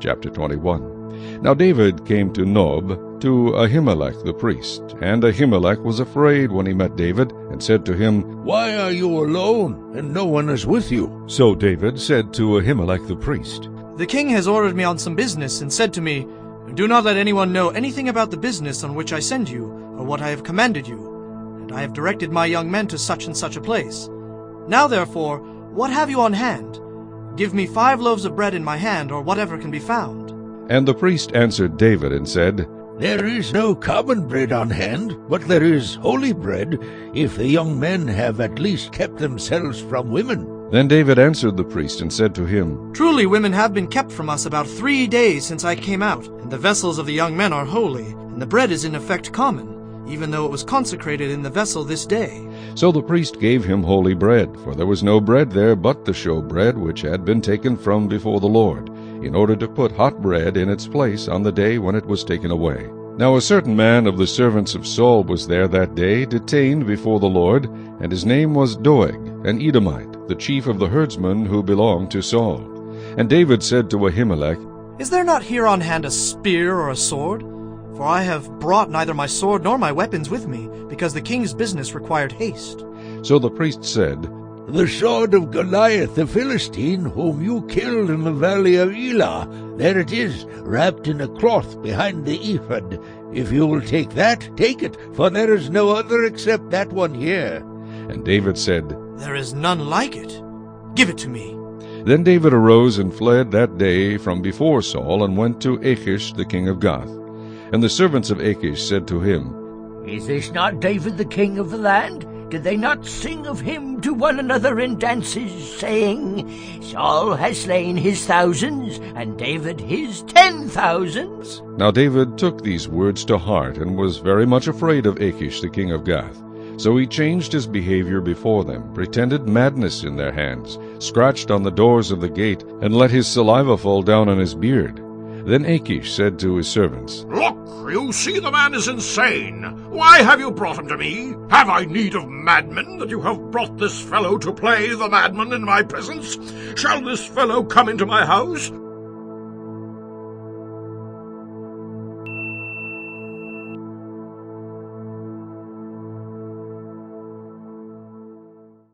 Chapter 21. Now David came to Nob, to Ahimelech the priest. And Ahimelech was afraid when he met David, and said to him, Why are you alone, and no one is with you? So David said to Ahimelech the priest, The king has ordered me on some business, and said to me, Do not let anyone know anything about the business on which I send you, or what I have commanded you. And I have directed my young men to such and such a place. Now therefore, what have you on hand? Give me 5 loaves of bread in my hand, or whatever can be found. And the priest answered David and said, There is no common bread on hand, but there is holy bread, if the young men have at least kept themselves from women. Then David answered the priest and said to him, Truly women have been kept from us about 3 days since I came out, and the vessels of the young men are holy, and the bread is in effect common, even though it was consecrated in the vessel this day. So the priest gave him holy bread, for there was no bread there but the showbread which had been taken from before the Lord, in order to put hot bread in its place on the day when it was taken away. Now a certain man of the servants of Saul was there that day, detained before the Lord, and his name was Doeg, an Edomite, the chief of the herdsmen who belonged to Saul. And David said to Ahimelech, Is there not here on hand a spear or a sword? For I have brought neither my sword nor my weapons with me, because the king's business required haste. So the priest said, The sword of Goliath the Philistine, whom you killed in the valley of Elah, there it is, wrapped in a cloth behind the ephod. If you will take that, take it, for there is no other except that one here. And David said, There is none like it. Give it to me. Then David arose and fled that day from before Saul, and went to Achish the king of Gath. And the servants of Achish said to him, Is this not David the king of the land? Did they not sing of him to one another in dances, saying, Saul has slain his thousands, and David his 10,000s? Now David took these words to heart, and was very much afraid of Achish the king of Gath. So he changed his behavior before them, pretended madness in their hands, scratched on the doors of the gate, and let his saliva fall down on his beard. Then Achish said to his servants, Look, you see the man is insane. Why have you brought him to me? Have I need of madmen, that you have brought this fellow to play the madman in my presence? Shall this fellow come into my house?